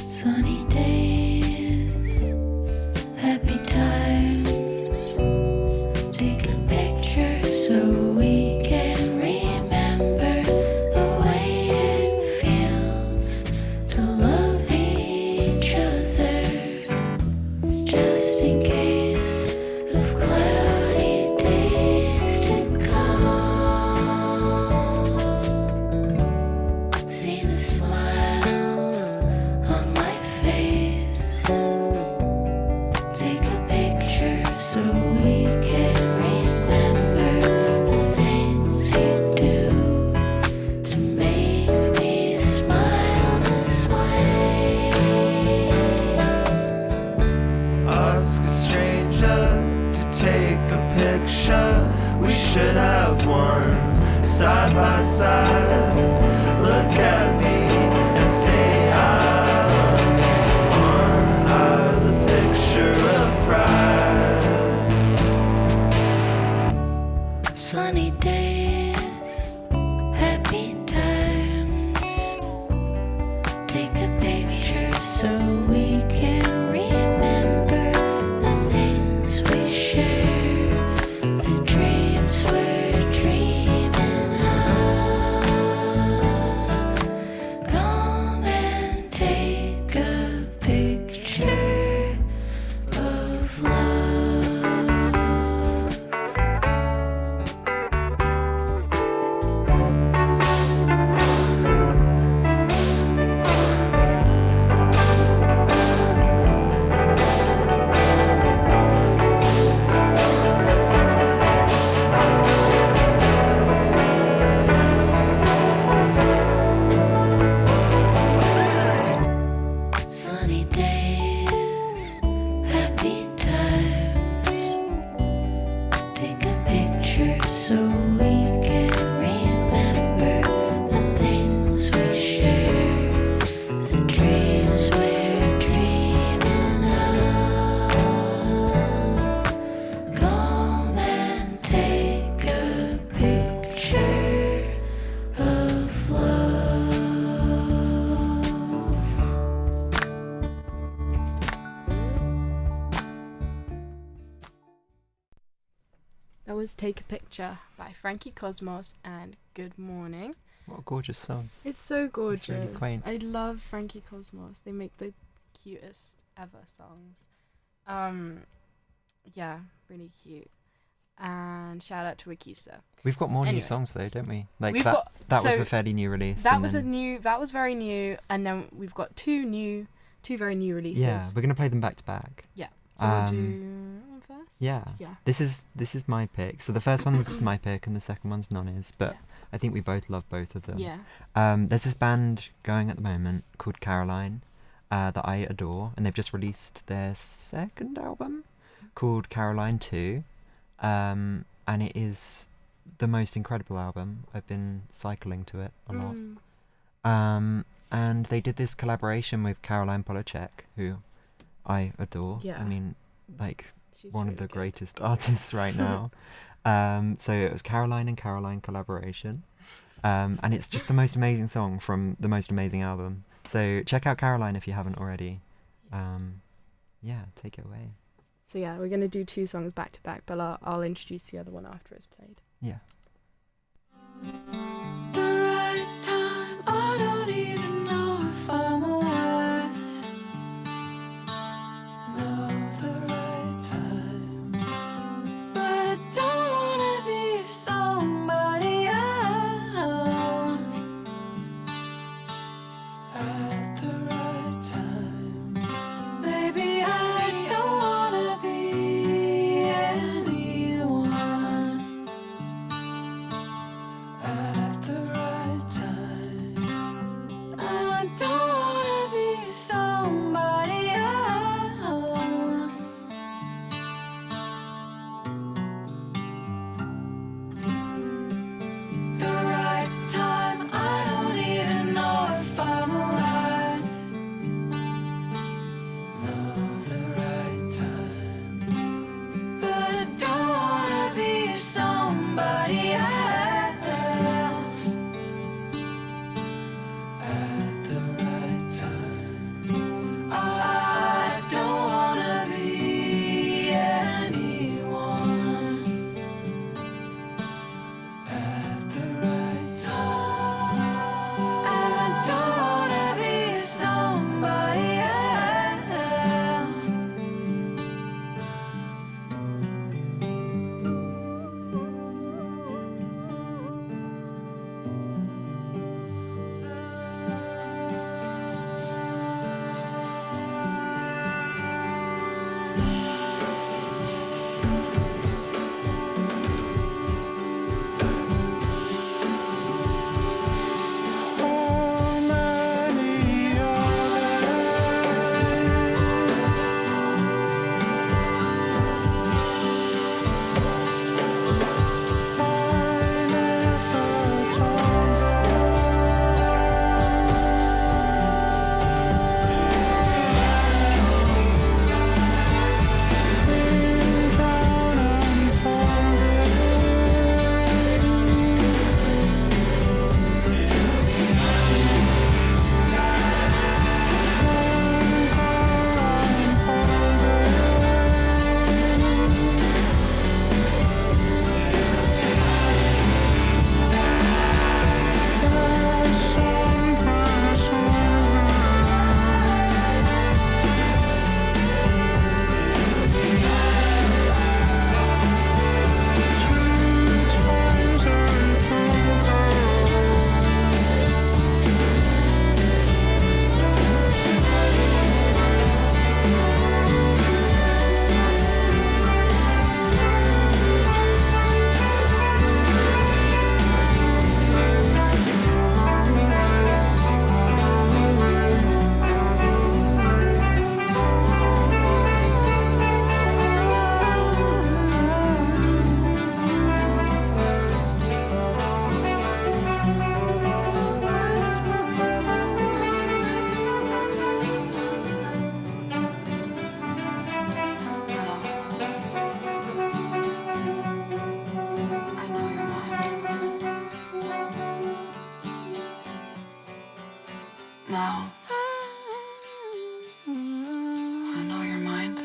Sunny days, happy times. Take a picture so we can remember the way it feels to love each other. Just in case of cloudy days to come. See the smile on my face. Take a picture so we can remember the things you do to make me smile this way. Ask a stranger to take a picture. We should have one side by side. Look at me and say I love you. One are the picture of pride. Sunny days, happy times. Take a picture so we can remember the things we share, the dreams we're dreaming of. Come and take a picture of love. was Take a Picture by Frankie Cosmos and Good Morning. What a gorgeous song. It's so gorgeous. really quaint. I love Frankie Cosmos. They make the cutest ever songs. Yeah, really cute. And shout out to Wikisa. We've got more Anyway. new songs though, don't we? Like We've that. got- That was so a fairly new release. That and was then, that was very new, and then we've got two very new releases. Yeah, we're gonna play them back to back. Yeah. So we'll Um, do one first. Yeah. Yeah. This is my pick. So the first one's my pick, and the second one's Nonny's. But Yeah. I think we both love both of them. Yeah. There's this band going at the moment called Caroline that I adore, and they've just released their second album called Caroline 2, and it is the most incredible album. I've been cycling to it a lot. And they did this collaboration with Caroline Polachek, who I adore. Yeah. I mean, like, She's one of really the good. greatest artists right now. So it was Caroline and Caroline collaboration. And it's just the most amazing song from the most amazing album. So check out Caroline if you haven't already. Yeah, take it away. So yeah, we're gonna do two songs back to back, but I'll introduce the other one after it's played. Yeah. The right time, I don't even know if I'm alive. Know the right time, but I don't wanna be somebody else. At the right time, baby, I don't wanna be anyone. At the right time, I don't wanna be somebody else. The right time, I don't even know if I'm alive. Know the right time, but I don't wanna be somebody else. At the right time, I don't wanna be anyone. At the right time, I don't wanna be somebody else. How many I know your mind. Now, I know your mind.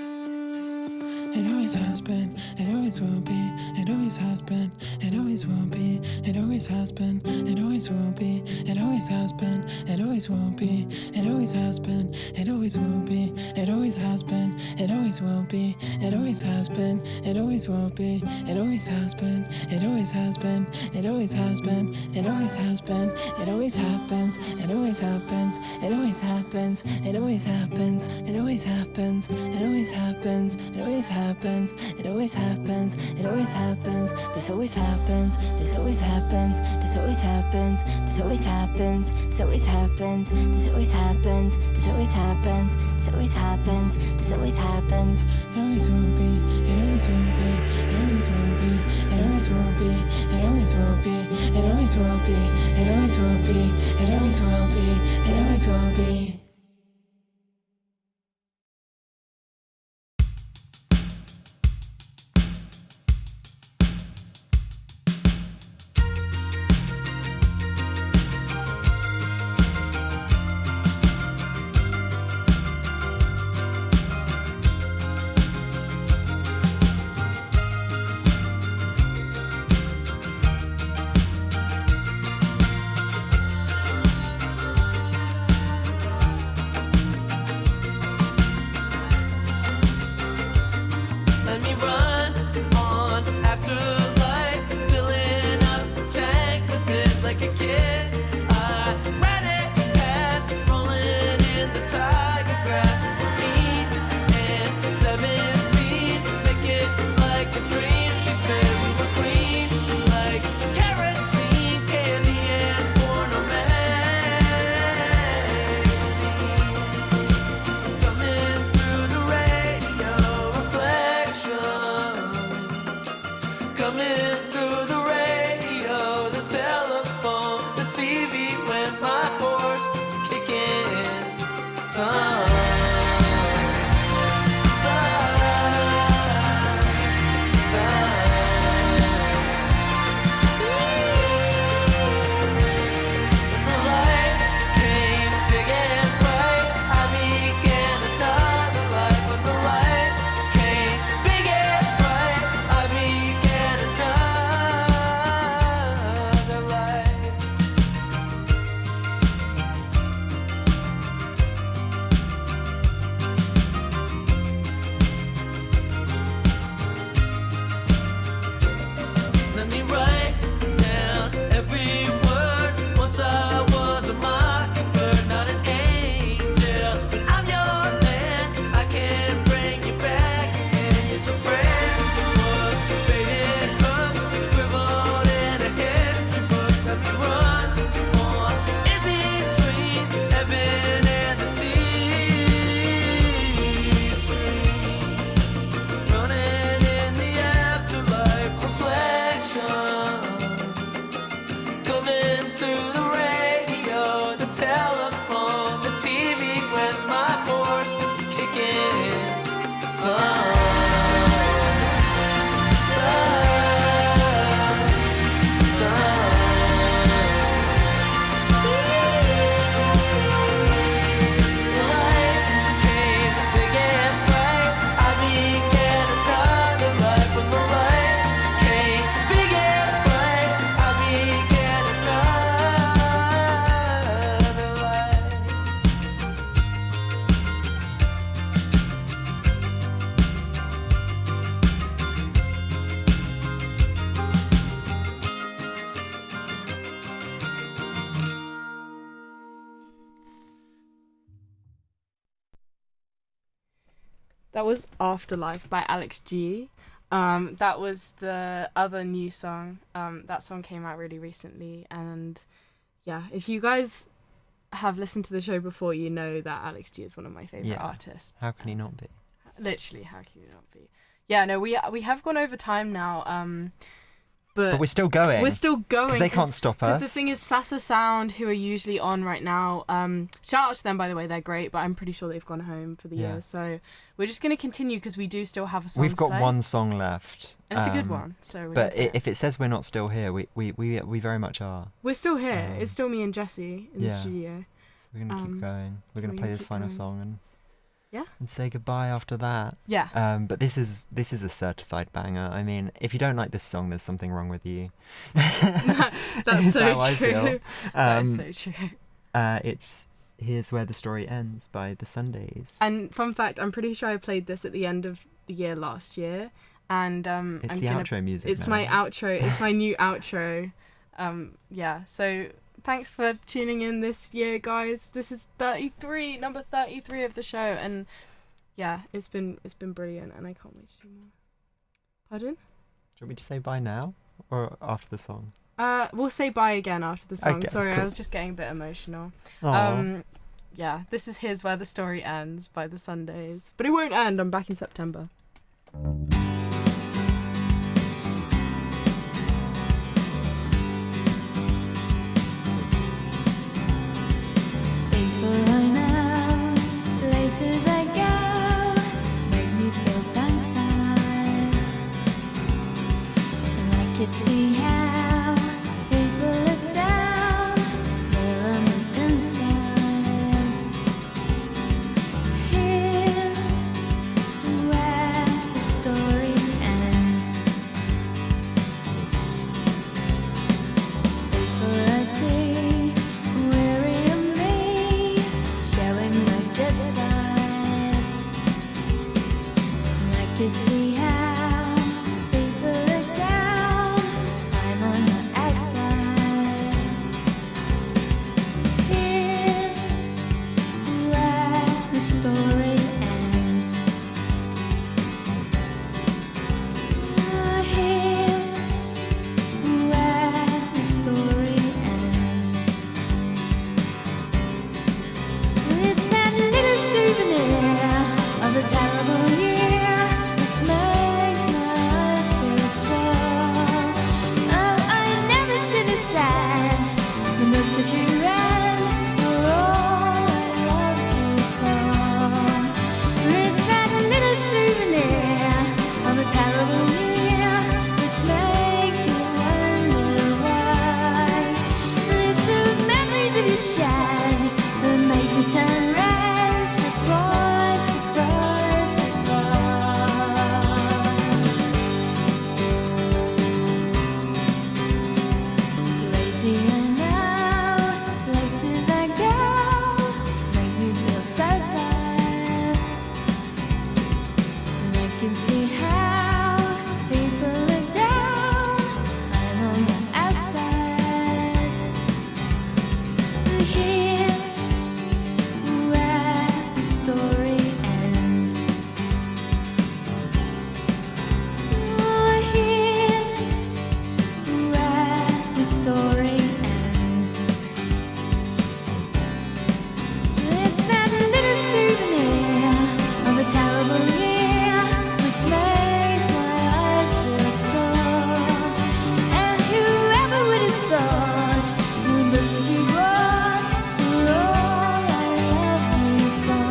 It always has been, it always will be, it always has been, it always will be, it always has been, it always will be, it always has been, it always will be, it always has been, it always will be, it always has been, it always will be, it always has been, it always will be, it always has been, it always has been, it always has been, it always has been, it always happens, it always happens, it always happens, it always happens, it always happens, it always happens, it always happens, it always happens, it always happens, this always happens, this always happens, this always happens, this always happens, this always happens, this always happens, this always happens, this always happens, this always happens, it always will be, it always will be, it always will be, it always will be, it always will be, it always will be, it always will be, it always will be, it always will be. Let me run on after life, filling up the tank a bit like a kid. I ran it past, rolling in the tiger grass. 14 and 17, make it like a dream. She said we were clean, like kerosene, candy and porno magazine. Coming through the radio, reflection. Coming through the radio, the telephone, the TV when my horse is kicking. Sun, as the light came big and bright, I began another life. As the light came big and bright, I began another life. Let me write down every word. Once I was a mockingbird, not an angel, but I'm your man. I can bring you back again. It's a prayer was faded hook, scribbled in a history book. Let me run on in between heaven and the T-screen. Running in the afterlife, reflection. Coming through the radio, the telephone, the TV when my horse is kicking. Sun, the light came big and bright, I began another life. As the light came big and bright, I began another life. That was Afterlife by Alex G. That was the other new song. That song came out really recently, and yeah, if you guys have listened to the show before, you know that Alex G is one of my favorite artists. How can he not be? Literally, how can you not be? Yeah, no, we have gone over time now. But we're still going. We're still going. Because they can't stop us. Because the thing is, Sasa Sound, who are usually on right now, shout out to them, by the way, they're great, but I'm pretty sure they've gone home for the year. So we're just going to continue because we do still have a song We've got to play. one song left. And it's a good one. So. But if it says we're not still here, we very much are. We're still here. It's still me and Jessie in the yeah. studio. So we're going to keep going. We're going to play this final song and Yeah. And say goodbye after that. Yeah. But this is a certified banger. I mean, if you don't like this song, there's something wrong with you. That's Is so how I feel. true. That is so true. It's Here's Where the Story Ends by The Sundays. And fun fact, I'm pretty sure I played this at the end of the year last year. And it's the outro music. It's now. my outro. It's my new outro. Yeah. So thanks for tuning in this year, guys. This is number 33 of the show, and yeah, it's been brilliant, and I can't wait to do more. Pardon? Do you want me to say bye now or after the song? We'll say bye again after the song. Okay, Sorry, cool. I was just getting a bit emotional. Aw. Yeah, this is Here's Where the Story Ends by The Sundays. But it won't end, I'm back in September. People I know, places I go, make me feel tongue-tied. And I could see how people look down there on the inside. Here's where the story ends. People I see weary of me, showing my good side. And I can see how people look down, I'm on the outside. Here's where the story ends. Here's where the story ends. It's that little souvenir of a terrible year which makes my eyes feel sore. Oh, I never should have said the books that you read were all I loved you for. It's that little souvenir of a terrible year which makes me wonder why. It's the memories of you shed that make me turn red. Surprise, surprise, surprise. Lazy and now, places I go, make me feel so tired. And I can see how people look down, I'm on the outside. Here's where the story ends. Here's where the story ends. It's that little souvenir of a terrible year which makes my eyes feel sore. And whoever would have thought the books that you brought were all I love you for.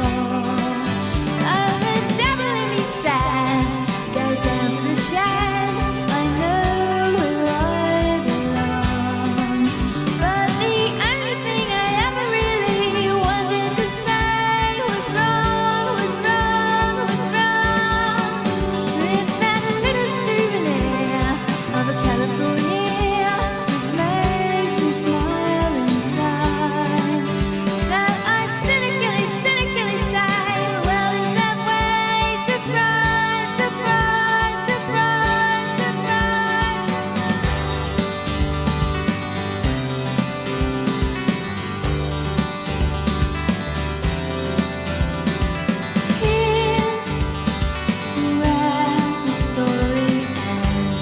Oh, the devil in me said, go down to the shed, I know where I belong. But the only thing I ever really wanted to say was wrong, was wrong, was wrong. It's that little souvenir of a colorful year which makes me smile inside. So I cynically say, well, is that way? Surprise, surprise, surprise, surprise. Here's where the story ends.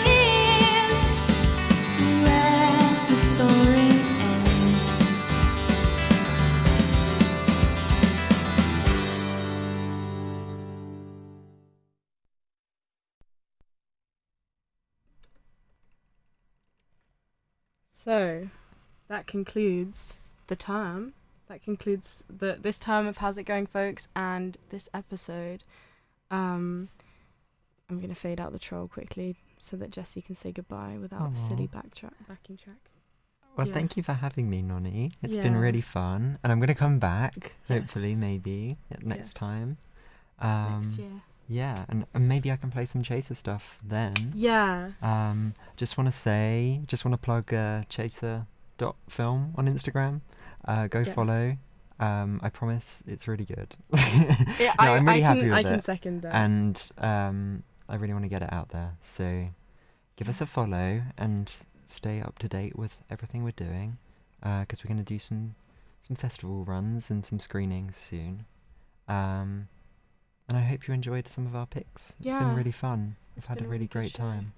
Here's where the story ends. So, that concludes the term. That concludes this term of How's It Going, folks, and this episode. I'm gonna fade out the troll quickly so that Jessie can say goodbye without a silly backing track. Well, Yeah. thank you for having me, Nonny. It's been Yeah. really fun, and I'm going to come back, hopefully, Yes. maybe, next Yes. time. Next year. Yeah, and maybe I can play some Chaser stuff then. Yeah. Just want to plug chaser.film on Instagram. Go Yeah. follow. I promise it's really good. Yeah, No, I'm really happy with I it. can second that. And I really want to get it out there. So give us a follow and stay up to date with everything we're doing, because we're going to do some festival runs and some screenings soon. And I hope you enjoyed some of our picks. It's been Yeah. really fun. It's We've had been a a really really good great show. time.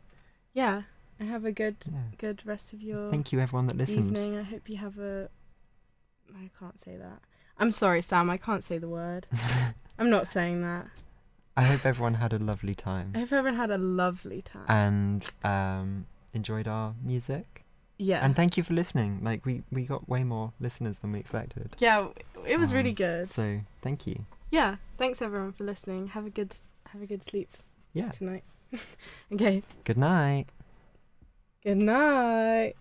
Yeah. And have a good Yeah. rest of your Thank you, everyone that listened. evening. I hope you have a. I can't say that. I'm sorry, Sam. I can't say the word. I'm not saying that. I hope everyone had a lovely time I hope everyone had a lovely time. and enjoyed our music. Yeah. And thank you for listening. Like we got way more listeners than we expected. Yeah, it was really Um, good. So thank you. Yeah, thanks everyone for listening. Have a good sleep Yeah. tonight. Okay. Good night. Good night.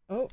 Oh.